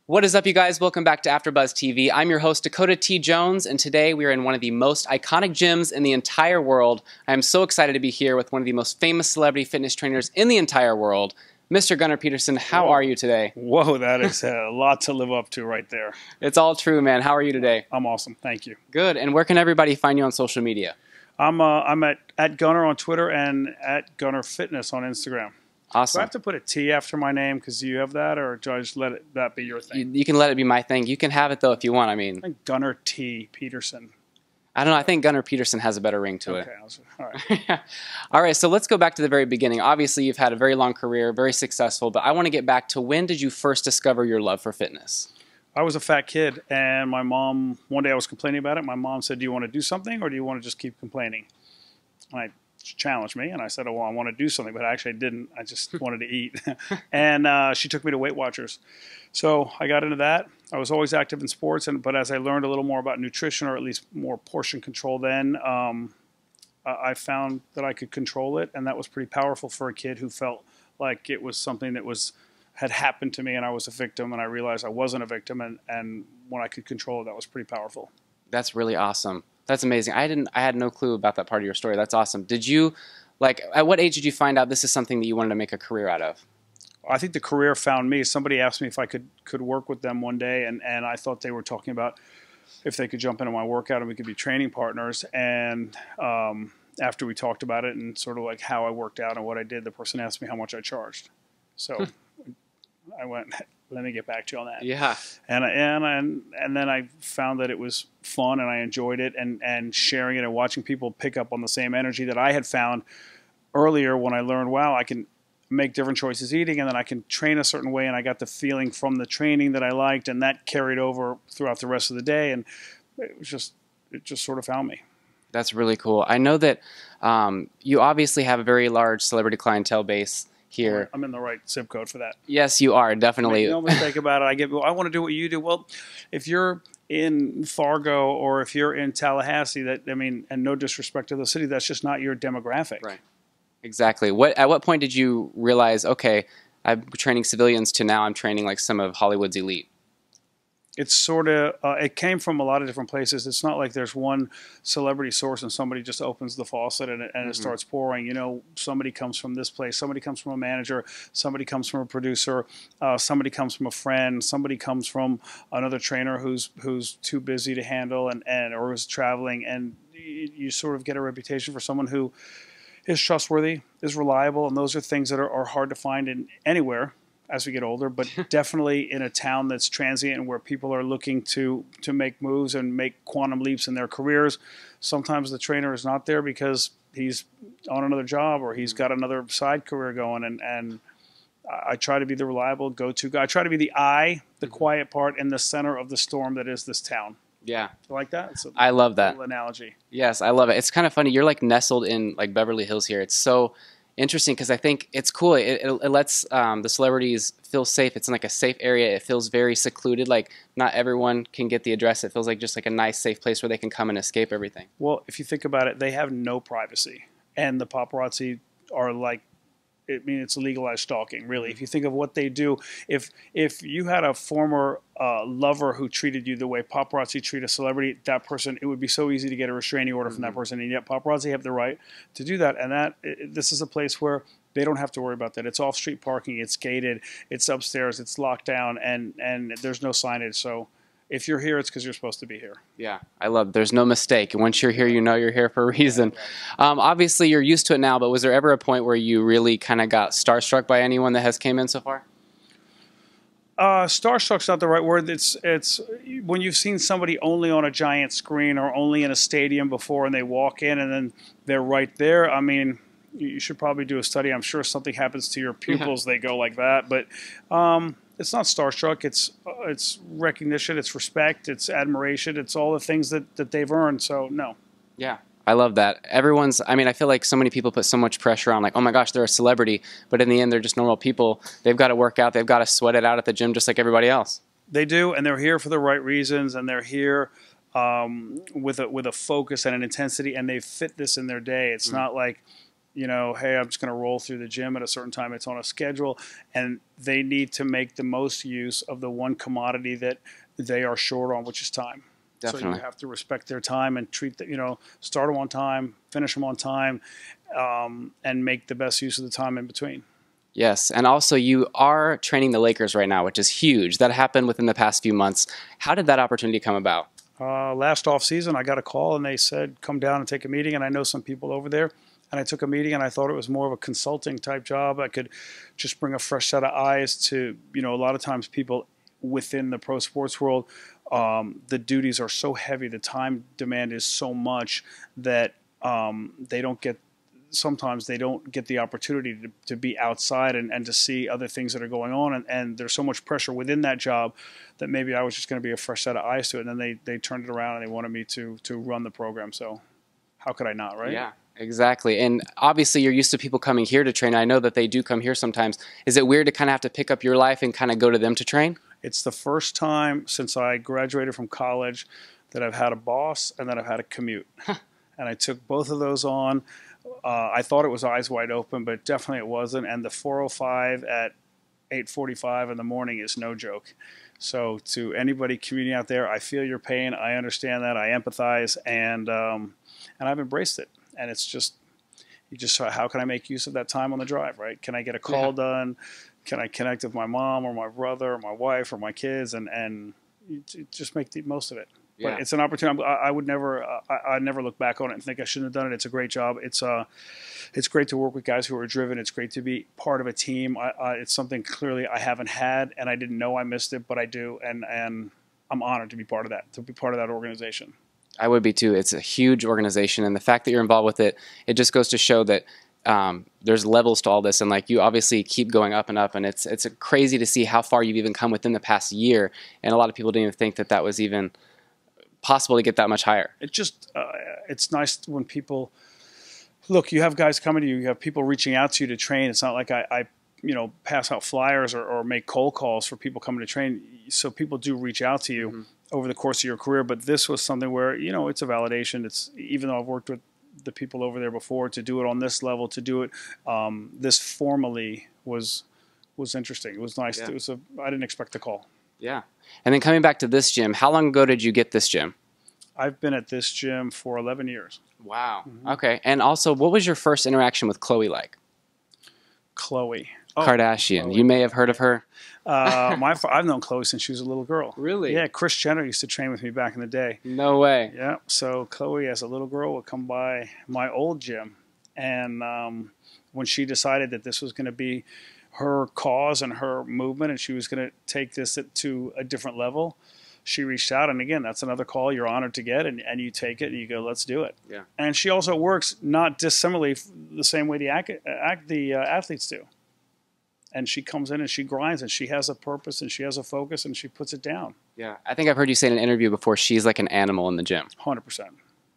What is up, you guys? Welcome back to Afterbuzz TV. I'm your host, Dakota T. Jones, and today we are in one of the most iconic gyms in the entire world. I am so excited to be here with one of the most famous celebrity fitness trainers in the entire world, Mr. Gunnar Peterson. How are you today? Whoa, that is a lot to live up to right there. It's all true, man. How are you today? I'm awesome. Thank you. Good. And where can everybody find you on social media? I'm at Gunnar on Twitter and at Gunnar Fitness on Instagram. Awesome. Do I have to put a T after my name because you have that, or do I just let that be your thing? You can let it be my thing. You can have it, though, if you want. I mean, I think Gunnar T. Peterson. I don't know. I think Gunnar Peterson has a better ring to it. Okay. All right. All right, so let's go back to the very beginning. Obviously, you've had a very long career, very successful, but I want to get back to when did you first discover your love for fitness? I was a fat kid, and my mom, one day I was complaining about it. My mom said, do you want to do something, or do you want to just keep complaining? And I challenged me, and I said, oh, well, I want to do something, but I actually didn't. I just wanted to eat. And she took me to Weight Watchers. So I got into that. I was always active in sports, but as I learned a little more about nutrition, or at least more portion control then, I found that I could control it, and that was pretty powerful for a kid who felt like it was something that had happened to me and I was a victim, and I realized I wasn't a victim, and when I could control it, that was pretty powerful. That's really awesome. That's amazing. I had no clue about that part of your story. That's awesome. Did you, at what age did you find out this is something that you wanted to make a career out of? I think the career found me. Somebody asked me if I could work with them one day, and I thought they were talking about if they could jump into my workout and we could be training partners. And after we talked about it and sort of like how I worked out and what I did, the person asked me how much I charged. So I went, let me get back to you on that. Yeah. And then I found that it was fun and I enjoyed it, and sharing it and watching people pick up on the same energy that I had found earlier when I learned, wow, I can make different choices eating, and then I can train a certain way, and I got the feeling from the training that I liked, and that carried over throughout the rest of the day, and it just sort of found me. That's really cool. I know that you obviously have a very large celebrity clientele base here. I'm in the right zip code for that. Yes, you are, definitely. Make no mistake about it. I want to do what you do. Well, if you're in Fargo or if you're in Tallahassee, and no disrespect to the city, that's just not your demographic. Right. Exactly. At what point did you realize, okay, I'm training civilians to now I'm training like some of Hollywood's elite? It's sort of, it came from a lot of different places. It's not like there's one celebrity source and somebody just opens the faucet and it starts pouring. You know, somebody comes from this place, somebody comes from a manager, somebody comes from a producer, somebody comes from a friend, somebody comes from another trainer who's too busy to handle or is traveling, and you sort of get a reputation for someone who is trustworthy, is reliable, and those are things that are hard to find in anywhere as we get older, but definitely in a town that's transient and where people are looking to make moves and make quantum leaps in their careers. Sometimes the trainer is not there because he's on another job or he's got another side career going, and I try to be the reliable go-to guy. I try to be the quiet part in the center of the storm that is this town. Yeah. You like that? I love that analogy. Yes, I love it. It's kind of funny. You're like nestled in like Beverly Hills here. It's so interesting because I think it's cool. It lets the celebrities feel safe. It's in like a safe area. It feels very secluded. Like not everyone can get the address. It feels like just like a nice, safe place where they can come and escape everything. Well, if you think about it, they have no privacy, and the paparazzi are like, it's legalized stalking, really. If you think of what they do, if you had a former lover who treated you the way paparazzi treat a celebrity, that person, it would be so easy to get a restraining order from that person, and yet paparazzi have the right to do that. And this is a place where they don't have to worry about that. It's off-street parking, it's gated, it's upstairs, it's locked down, and there's no signage. So if you're here, it's because you're supposed to be here. Yeah, I love it. There's no mistake. Once you're here, you know you're here for a reason. Obviously, you're used to it now, but was there ever a point where you really kind of got starstruck by anyone that has came in so far? Starstruck's not the right word. It's when you've seen somebody only on a giant screen or only in a stadium before, and they walk in and then they're right there. I mean, you should probably do a study. I'm sure something happens to your pupils. They go like that, but it's not starstruck. It's recognition. It's respect. It's admiration. It's all the things that they've earned. So no. Yeah, I love that. I feel like so many people put so much pressure on, like, oh my gosh, they're a celebrity, but in the end, they're just normal people. They've got to work out. They've got to sweat it out at the gym just like everybody else. They do, and they're here for the right reasons, and they're here with a focus and an intensity, and they fit this in their day. It's not like you know, hey, I'm just going to roll through the gym at a certain time. It's on a schedule, and they need to make the most use of the one commodity that they are short on, which is time. Definitely. So you have to respect their time and treat them, you know, start them on time, finish them on time, and make the best use of the time in between. Yes, and also you are training the Lakers right now, which is huge. That happened within the past few months. How did that opportunity come about? Last off season, I got a call and they said, come down and take a meeting. And I know some people over there. And I took a meeting and I thought it was more of a consulting type job. I could just bring a fresh set of eyes to, you know, a lot of times people within the pro sports world, the duties are so heavy, the time demand is so much that sometimes they don't get the opportunity to be outside and to see other things that are going on. And there's so much pressure within that job that maybe I was just going to be a fresh set of eyes to it. And then they turned it around and they wanted me to run the program. So how could I not, right? Yeah, exactly. And obviously you're used to people coming here to train. I know that they do come here sometimes. Is it weird to kind of have to pick up your life and kind of go to them to train? It's the first time since I graduated from college that I've had a boss and that I've had a commute. And I took both of those on. I thought it was eyes wide open, but definitely it wasn't. And the 405 at 8:45 in the morning is no joke. So to anybody commuting out there, I feel your pain. I understand that. I empathize, and I've embraced it. And it's just, how can I make use of that time on the drive, right? Can I get a call done? Can I connect with my mom or my brother or my wife or my kids and just make the most of it? Yeah. But it's an opportunity. I would never, I never look back on it and think I shouldn't have done it. It's a great job. It's great to work with guys who are driven. It's great to be part of a team. It's something clearly I haven't had, and I didn't know I missed it, but I do, and I'm honored to be part of that organization. I would be too. It's a huge organization, and the fact that you're involved with it, it just goes to show that there's levels to all this, and like you obviously keep going up and up, and it's crazy to see how far you've even come within the past year, and a lot of people didn't even think that was even possible to get that much higher. It just it's nice when people look. You have guys coming to you. You have people reaching out to you to train. It's not like I pass out flyers or make cold calls for people coming to train. So people do reach out to you over the course of your career. But this was something where it's a validation. It's even though I've worked with the people over there before, to do it on this level, to do it this formally was interesting. It was nice. Yeah. I didn't expect the call. Yeah. And then coming back to this gym, how long ago did you get this gym? I've been at this gym for 11 years. Wow. Okay. And also, what was your first interaction with Khloe like? Khloe. Kardashian. Khloe. You may have heard of her. I've known Khloe since she was a little girl. Really? Yeah, Kris Jenner used to train with me back in the day. No way. Yeah, so Khloe as a little girl would come by my old gym. And when she decided that this was going to be her cause and her movement and she was going to take this to a different level, she reached out. And again, that's another call you're honored to get, and you take it and you go, let's do it. Yeah. And she also works not dissimilarly the same way the athletes do. And she comes in and she grinds and she has a purpose and she has a focus and she puts it down. Yeah. I think I've heard you say in an interview before, she's like an animal in the gym. 100%.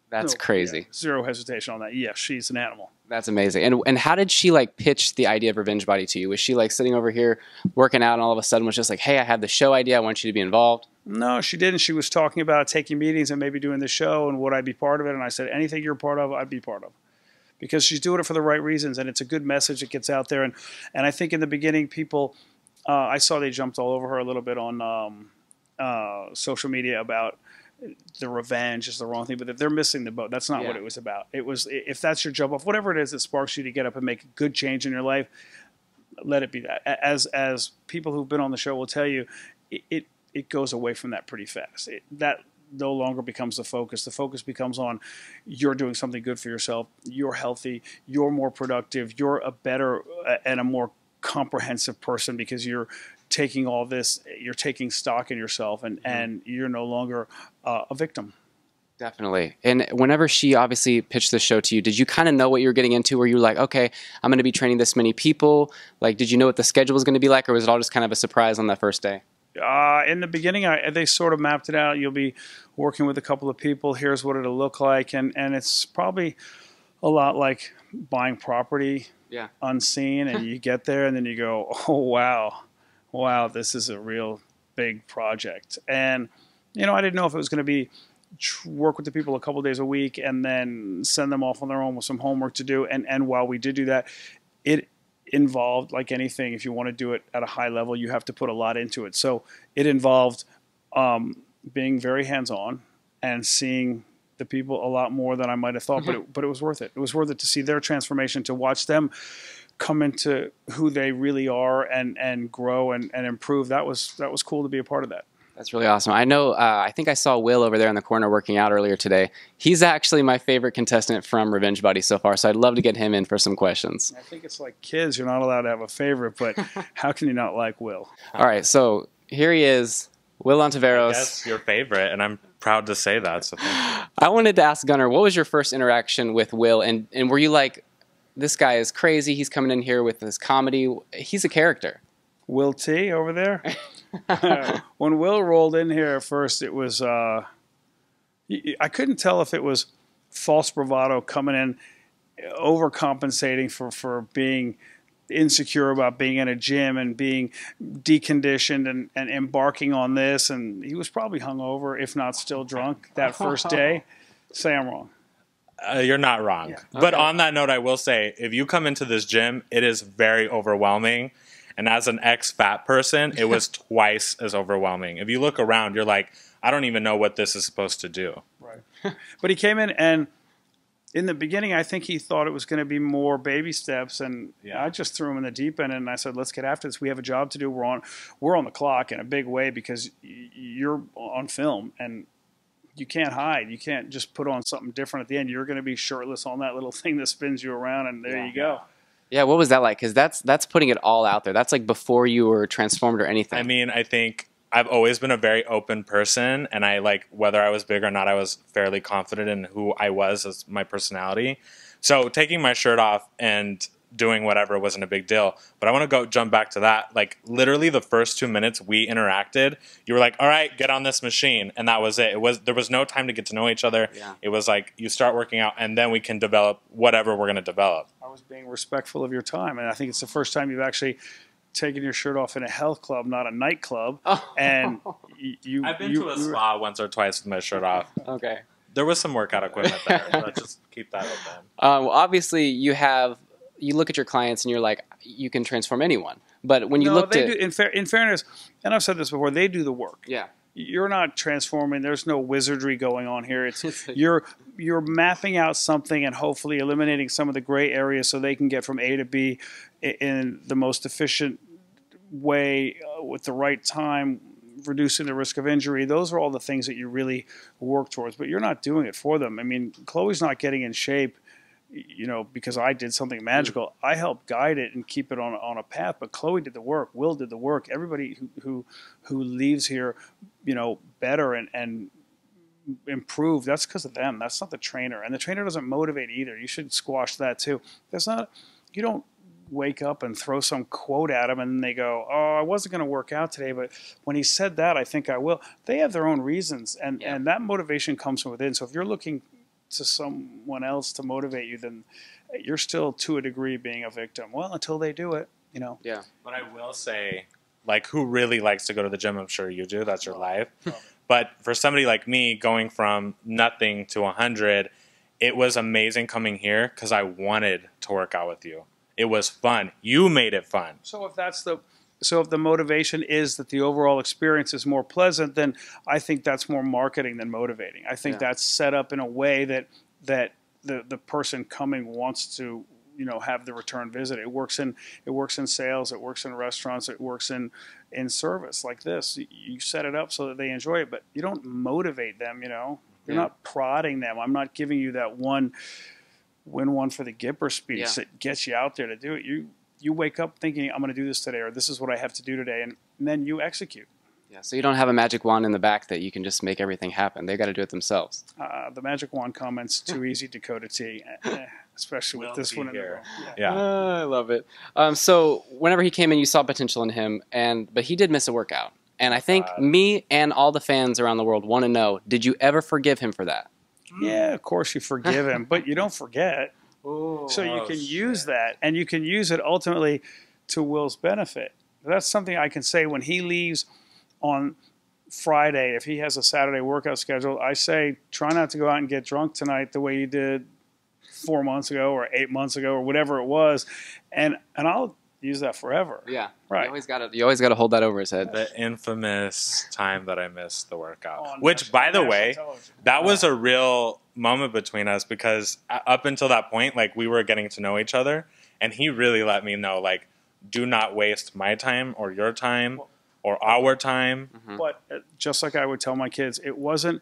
That's crazy. Yeah, zero hesitation on that. Yes, she's an animal. That's amazing. And how did she like pitch the idea of Revenge Body to you? Was she like sitting over here working out and all of a sudden was just like, hey, I have the show idea. I want you to be involved? No, she didn't. She was talking about taking meetings and maybe doing the show and would I be part of it? And I said, anything you're part of, I'd be part of. Because she's doing it for the right reasons and it's a good message that gets out there. And I think in the beginning, people, I saw they jumped all over her a little bit on social media about the revenge is the wrong thing, but they're missing the boat. That's not what it was about. It was, if that's your jump off, whatever it is that sparks you to get up and make a good change in your life, let it be that. As people who've been on the show will tell you, it goes away from that pretty fast. That no longer becomes the focus. The focus becomes on you're doing something good for yourself. You're healthy. You're more productive. You're a better and a more comprehensive person because you're taking all this, you're taking stock in yourself and you're no longer a victim. Definitely. And whenever she obviously pitched the show to you, did you kind of know what you were getting into? Were you like, okay, I'm going to be training this many people? Like, did you know what the schedule was going to be like, or was it all just kind of a surprise on that first day? In the beginning, they sort of mapped it out. You'll be working with a couple of people. Here's what it'll look like. And it's probably a lot like buying property unseen. And you get there and then you go, oh, wow, this is a real big project. And, I didn't know if it was going to be work with the people a couple days a week and then send them off on their own with some homework to do. And while we did do that, it involved, like anything, if you want to do it at a high level, you have to put a lot into it. So it involved being very hands-on and seeing the people a lot more than I might have thought, but it was worth it. It was worth it to see their transformation, to watch them come into who they really are and grow and improve. That was cool to be a part of that. That's really awesome. I know, I think I saw Will over there in the corner working out earlier today. He's actually my favorite contestant from Revenge Buddy so far, so I'd love to get him in for some questions. I think it's like kids. You're not allowed to have a favorite, but how can you not like Will? All right, so here he is, Will Ontiveros. Yes, your favorite, and I'm proud to say that. So thank you. I wanted to ask Gunnar, what was your first interaction with Will, and were you like, this guy is crazy, he's coming in here with this comedy, he's a character. Will T over there? When Will rolled in here at first, it was, I couldn't tell if it was false bravado coming in, overcompensating for being insecure about being in a gym and being deconditioned and embarking on this. And he was probably hungover, if not still drunk, that first day. Say I'm wrong. You're not wrong. Yeah. But on that note, I will say, if you come into this gym, it is very overwhelming. And as an ex-fat person, it was twice as overwhelming. If you look around, you're like, I don't even know what this is supposed to do. Right. But he came in, and in the beginning, I think he thought it was going to be more baby steps. And I just threw him in the deep end, and I said, let's get after this. We have a job to do. We're on the clock in a big way because you're on film, and you can't hide. You can't just put on something different at the end. You're going to be shirtless on that little thing that spins you around, and there you go. Yeah, what was that like? Because that's putting it all out there. That's like before you were transformed or anything. I mean, I think I've always been a very open person, and I like, whether I was big or not, I was fairly confident in who I was as my personality. So taking my shirt off and doing whatever wasn't a big deal. But I want to jump back to that. Like, literally the first 2 minutes we interacted, you were like, all right, get on this machine. And that was it. There was no time to get to know each other. Yeah. It was like, you start working out, and then we can develop whatever we're going to develop. I was being respectful of your time. And I think it's the first time you've actually taken your shirt off in a health club, not a nightclub. Oh. And I've been to a spa once or twice with my shirt off. Okay. There was some workout equipment there. Let's just keep that open. Well, obviously, you look at your clients and you're like, you can transform anyone. But when you look at... In fairness, and I've said this before, they do the work. Yeah. You're not transforming. There's no wizardry going on here. It's you're mapping out something and hopefully eliminating some of the gray areas so they can get from A to B in the most efficient way with the right time, reducing the risk of injury. Those are all the things that you really work towards. But you're not doing it for them. I mean, Khloe's not getting in shape, because I did something magical. I helped guide it and keep it on a path, but Khloe did the work. Will did the work. Everybody who leaves here, better and improved, that's because of them. That's not the trainer. And the trainer doesn't motivate either. You should squash that too. You don't wake up and throw some quote at them and they go, oh, I wasn't going to work out today, but when he said that, I think I will. They have their own reasons, and that motivation comes from within. So if you're looking to someone else to motivate you, then you're still to a degree being a victim. Well, until they do it, Yeah. But I will say, like, who really likes to go to the gym? I'm sure you do. That's your life. But for somebody like me, going from nothing to 100, it was amazing coming here because I wanted to work out with you. It was fun. You made it fun. So if the motivation is that the overall experience is more pleasant, then I think that's more marketing than motivating. I think that's set up in a way that the person coming wants to, have the return visit. It works in sales, it works in restaurants, it works in service like this. You set it up so that they enjoy it, but you don't motivate them, You're not prodding them. I'm not giving you that win one for the Gipper speech that gets you out there to do it. You wake up thinking, I'm going to do this today, or this is what I have to do today, and then you execute. Yeah, so you don't have a magic wand in the back that you can just make everything happen. They got to do it themselves. The magic wand comment's too easy, Dakota T, especially with this one in there. Yeah. I love it. So whenever he came in, you saw potential in him, but he did miss a workout. And I think me and all the fans around the world want to know, did you ever forgive him for that? Yeah, of course you forgive him, but you don't forget. So you can use that, and you can use it ultimately to Will's benefit. That's something I can say when he leaves on Friday, if he has a Saturday workout schedule, I say try not to go out and get drunk tonight the way you did 4 months ago or 8 months ago or whatever it was, and I'll use that forever. Yeah, right. You always gotta hold that over his head. The infamous time that I missed the workout, On which, by the national way, television. that was a real moment between us because up until that point, like we were getting to know each other, and he really let me know, like, do not waste my time or your time or our time. But just like I would tell my kids, it wasn't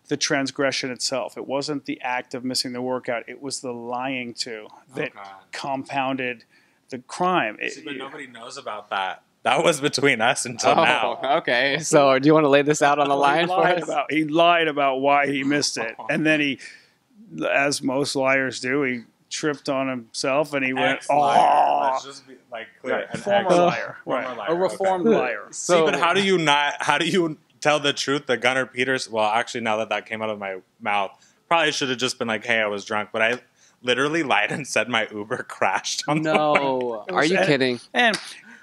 the transgression itself. It wasn't the act of missing the workout. It was the lying to that compounded the crime. But nobody knows about that. That was between us until now. Okay. So do you want to lay this out on the line for us? He lied about why he missed it. And then he, as most liars do, he tripped on himself and he went, Let's just be like clear. Right. Former liar. A reformed liar. So, but how do you tell the truth that Gunnar Peterson, well, actually, now that came out of my mouth, probably should have just been like, hey, I was drunk, but I literally lied and said my Uber crashed on the way. Are you kidding? And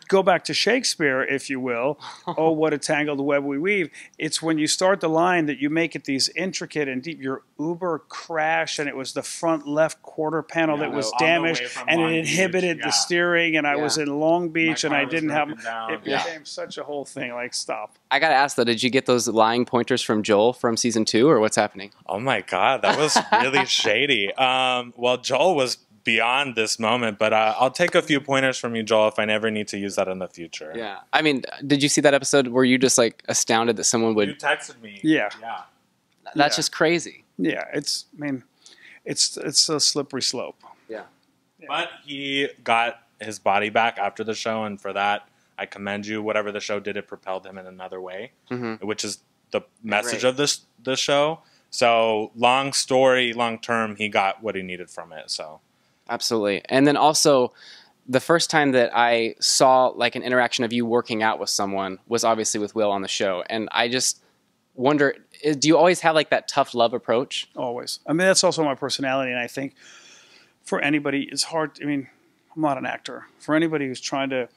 go back to Shakespeare, if you will. Oh, what a tangled web we weave. It's when you start the line that you make it these intricate and deep. Your Uber crashed, and it was the front left quarter panel that was damaged, and it inhibited the steering, and I was in Long Beach, and I didn't have it became such a whole thing. Like, stop. I got to ask, though, did you get those lying pointers from Joel from season 2, or what's happening? Oh, my God. That was really shady. Well, Joel was beyond this moment, but I'll take a few pointers from you, Joel, if I never need to use that in the future. Yeah. I mean, did you see that episode? Were you just like astounded that someone would... You texted me. Yeah. That's just crazy. Yeah. It's a slippery slope. Yeah. But he got his body back after the show, and for that, I commend you. Whatever the show did, it propelled him in another way, which is the message of the show. So long story, long term, he got what he needed from it. So absolutely. And then also, the first time that I saw like an interaction of you working out with someone was obviously with Will on the show, and I just wonder, do you always have like that tough love approach? Always. I mean, that's also my personality, and I think for anybody, it's hard. I mean, I'm not an actor. For anybody who's trying to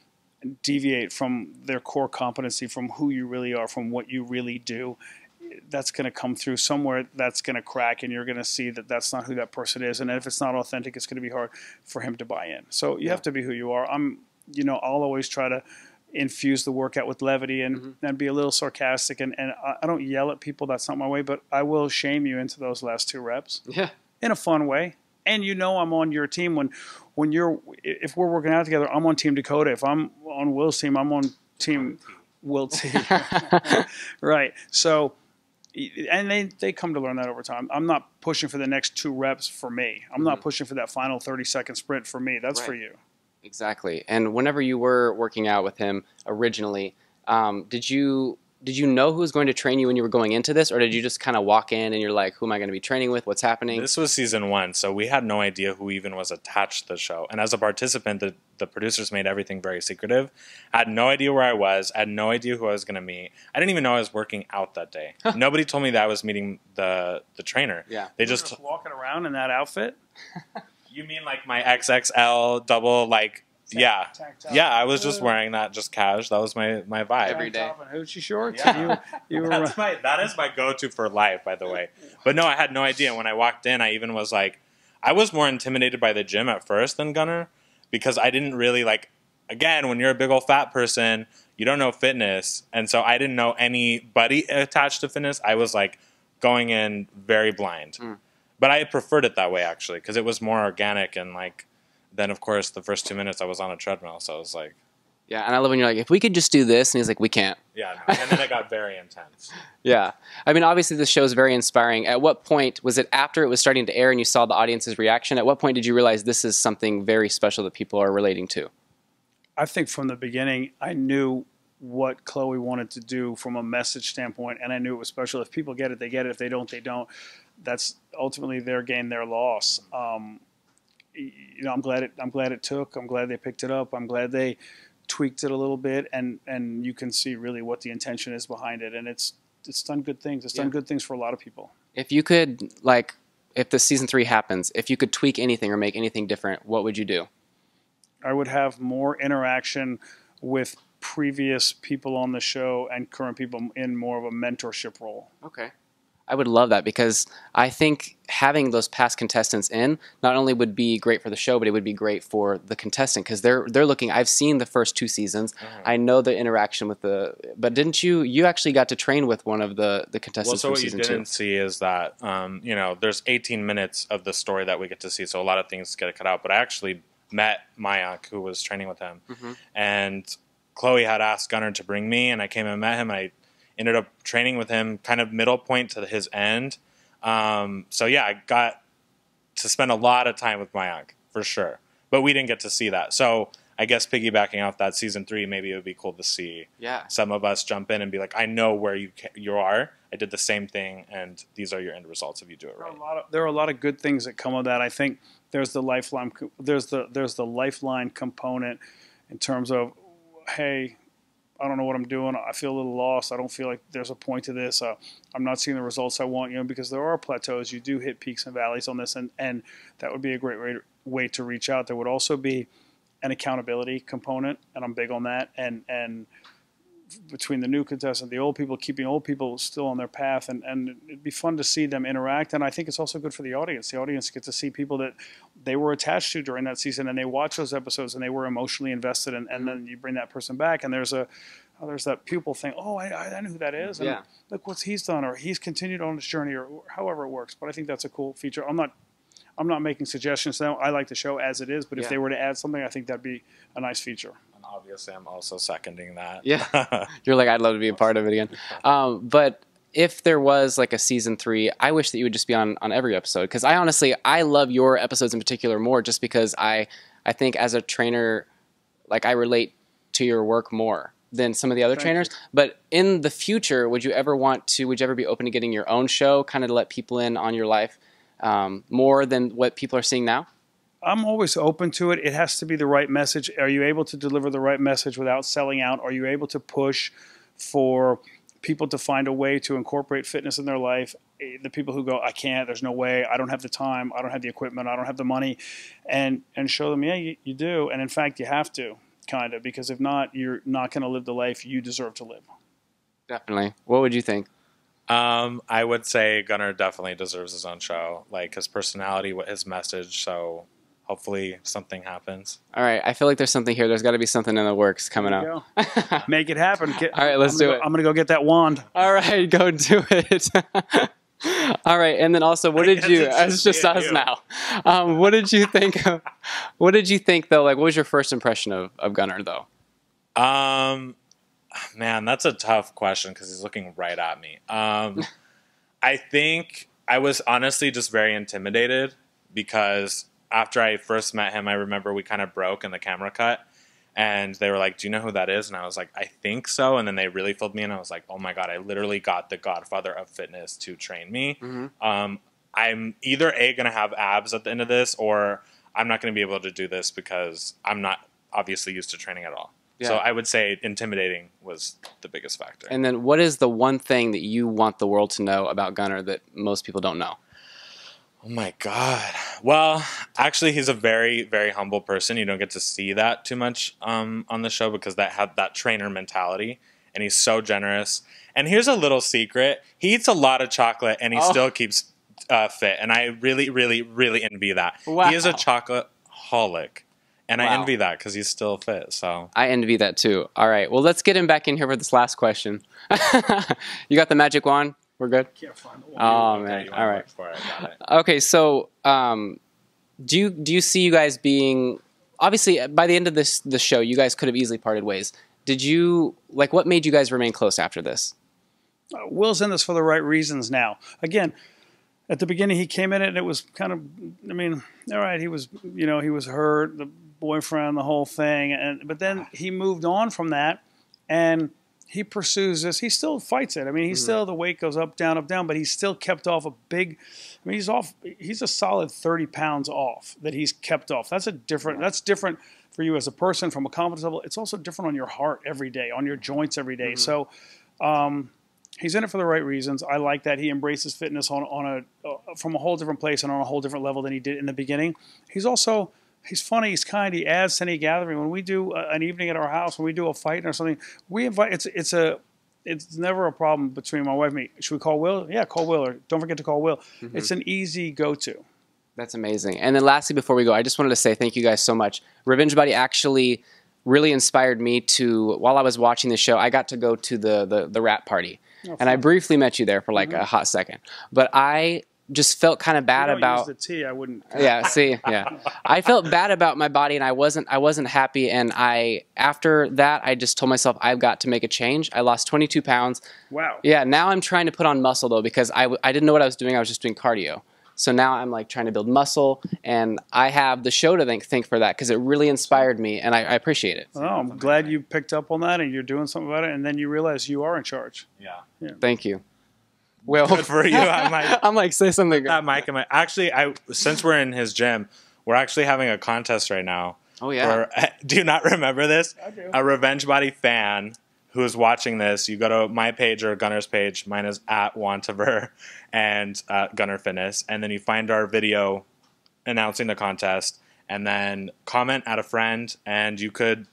deviate from their core competency, from who you really are, from what you really do, that's going to come through somewhere. That's going to crack, and you're going to see that that's not who that person is. And if it's not authentic, it's going to be hard for him to buy in. So you have to be who you are. I'll always try to infuse the workout with levity and be a little sarcastic. And I don't yell at people. That's not my way. But I will shame you into those last 2 reps. Yeah, in a fun way. And I'm on your team if we're working out together. I'm on Team Dakota. If I'm on Will's team, I'm on Team Will T. Right. So. And they come to learn that over time. I'm not pushing for the next 2 reps for me. I'm not pushing for that final 30-second sprint for me. That's for you. Exactly. And whenever you were working out with him originally, did you know who was going to train you when you were going into this, or did you just kind of walk in and you're like, who am I going to be training with? What's happening? This was season 1, so we had no idea who even was attached to the show. And as a participant, the producers made everything very secretive. I had no idea where I was. I had no idea who I was going to meet. I didn't even know I was working out that day. Nobody told me that I was meeting the trainer. Yeah. They just walking around in that outfit? You mean like my XXL double, like... Yeah, I was just wearing that, just cash. That was my vibe every day. Top and hoochie shorts. Yeah. That is my go-to for life, by the way. But no, I had no idea. When I walked in, I even was like, I was more intimidated by the gym at first than Gunnar, because I didn't really like. Again, when you're a big old fat person, you don't know fitness, and so I didn't know anybody attached to fitness. I was like going in very blind, but I preferred it that way actually because it was more organic and like. Then, of course, the first 2 minutes I was on a treadmill, so I was like... Yeah, and I love when you're like, if we could just do this, and he's like, we can't. Yeah, no. And then it got very intense. Yeah. I mean, obviously, this show is very inspiring. At what point, was it after it was starting to air and you saw the audience's reaction? At what point did you realize this is something very special that people are relating to? I think from the beginning, I knew what Khloe wanted to do from a message standpoint, and I knew it was special. If people get it, they get it. If they don't, they don't. That's ultimately their gain, their loss. I'm glad it took. I'm glad they picked it up. I'm glad they tweaked it a little bit, and you can see really what the intention is behind it. And it's done good things. It's done good things for a lot of people. If you could, if the season 3 happens, if you could tweak anything or make anything different, what would you do? I would have more interaction with previous people on the show and current people in more of a mentorship role. Okay. I would love that, because I think having those past contestants in not only would be great for the show, but it would be great for the contestant, because they're looking. I've seen the first 2 seasons. I know the interaction with the. But didn't you actually got to train with one of the contestants? Well, so from what you season didn't 2. see is that there's 18 minutes of the story that we get to see, so a lot of things get cut out. But I actually met Mayank, who was training with him, and Khloe had asked Gunnar to bring me, and I came and met him. I ended up training with him kind of middle point to his end. So yeah, I got to spend a lot of time with Mayank for sure, but we didn't get to see that. So I guess piggybacking off that, season 3, maybe it would be cool to see some of us jump in and be like, I know where you are. I did the same thing, and these are your end results if you do it right. There are a lot of good things that come of that. I think there's the lifeline. There's the lifeline component in terms of, hey, I don't know what I'm doing. I feel a little lost. I don't feel like there's a point to this. I'm not seeing the results I want, because there are plateaus. You do hit peaks and valleys on this, and that would be a great way to reach out. There would also be an accountability component, and I'm big on that. And between the new contestant, the old people, keeping old people still on their path, and it'd be fun to see them interact. And I think it's also good for the audience. The audience gets to see people that they were attached to during that season, and they watch those episodes, and they were emotionally invested. And then you bring that person back, and there's that pupil thing. Oh, I know who that is. And look what he's done, or he's continued on his journey, or however it works. But I think that's a cool feature. I'm not making suggestions now. I like the show as it is, but if they were to add something, I think that'd be a nice feature. Obviously, I'm also seconding that. Yeah, you're like, I'd love to be a part of it again. But if there was like a season 3, I wish that you would just be on every episode, because I love your episodes in particular more, just because I think as a trainer, like, I relate to your work more than some of the other trainers. But in the future, would you ever be open to getting your own show, kind of to let people in on your life more than what people are seeing now? I'm always open to it. It has to be the right message. Are you able to deliver the right message without selling out? Are you able to push for people to find a way to incorporate fitness in their life? The people who go, I can't, there's no way, I don't have the time, I don't have the equipment, I don't have the money, and show them, yeah, you do. And in fact, you have to, kind of, because if not, you're not going to live the life you deserve to live. Definitely. What would you think? I would say Gunnar definitely deserves his own show, like his personality, his message. So hopefully something happens. All right. I feel like there's something here. There's got to be something in the works coming up. Make it happen. All right, let's do it. I'm going to go get that wand. All right, go do it. All right, and then also, what did you? It's just us now. What did you think? What did you think though? Like, what was your first impression of Gunnar though? Man, that's a tough question because he's looking right at me. I think I was honestly just very intimidated because after I first met him, I remember we kind of broke and the camera cut. And they were like, do you know who that is? And I was like, I think so. And then they really filled me in. I was like, oh my God, I literally got the godfather of fitness to train me. Mm-hmm. I'm either going to have abs at the end of this, or I'm not going to be able to do this because I'm not obviously used to training at all. Yeah. So I would say intimidating was the biggest factor. And then what is the one thing that you want the world to know about Gunnar that most people don't know? Oh my God. Well, actually, he's a very, very humble person. You don't get to see that too much on the show because that had that trainer mentality, and he's so generous. And here's a little secret: he eats a lot of chocolate, and he still keeps fit. And I really, really, really envy that. Wow. He is a chocoholic, and I envy that because he's still fit. So I envy that too. All right, well, let's get him back in here for this last question. You got the magic wand? We're good? Can't find the one. Oh, man. All right. Okay, so do you see you guys being... Obviously, by the end of this show, you guys could have easily parted ways. Did you... Like, what made you guys remain close after this? Will's in this for the right reasons now. Again, at the beginning, he came in it, and it was kind of... I mean, all right, he was hurt, the boyfriend, the whole thing. But then he moved on from that, and... he pursues this. He still fights it. I mean, still, the weight goes up, down, but he's still kept off a big, I mean, he's a solid 30 pounds off that he's kept off. That's different for you as a person from a confidence level. It's also different on your heart every day, on your joints every day. So he's in it for the right reasons. I like that he embraces fitness from a whole different place and on a whole different level than he did in the beginning. He's also He's funny. He's kind. He adds to any gathering. When we do an evening at our house, when we do a fight or something, we invite. It's never a problem between my wife and me. Should we call Will? Yeah, call Will. Or don't forget to call Will. Mm-hmm. It's an easy go-to. That's amazing. And then lastly, before we go, I just wanted to say thank you guys so much. Revenge Buddy actually really inspired me to, while I was watching the show, I got to go to the rap party. Oh, and I briefly met you there for like a hot second. But I just felt kind of bad about use the T. I wouldn't. Yeah, see, yeah. I felt bad about my body, and I wasn't happy. And after that, I just told myself I've got to make a change. I lost 22 pounds. Wow. Yeah. Now I'm trying to put on muscle though, because I didn't know what I was doing. I was just doing cardio. So now I'm like trying to build muscle, and I have the show to thank for that because it really inspired me, and I appreciate it. Oh, I'm glad you picked up on that and you're doing something about it, and then you realize you are in charge. Yeah. Thank you. Well, good for you. I'm like, say something. Actually, since we're in his gym, we're actually having a contest right now. Oh yeah. Do you not remember this? I do. A Revenge Body fan who is watching this, you go to my page or Gunnar's page. Mine is at Ontiveros and Gunnar Fitness, and then you find our video announcing the contest, and then comment at a friend, and you could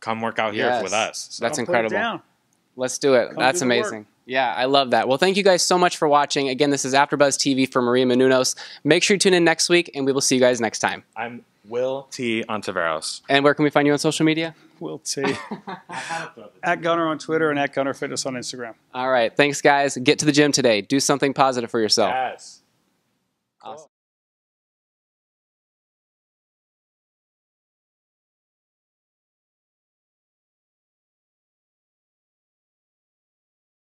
come work out here with us. So that's incredible. Let's do it. That's amazing. Yeah, I love that. Well, thank you guys so much for watching. Again, this is AfterBuzz TV for Maria Menounos. Make sure you tune in next week, and we will see you guys next time. I'm Will T. Ontiveros. And where can we find you on social media? Will T. At Gunnar on Twitter and at Gunnar Fitness on Instagram. All right. Thanks, guys. Get to the gym today. Do something positive for yourself. Yes. Awesome.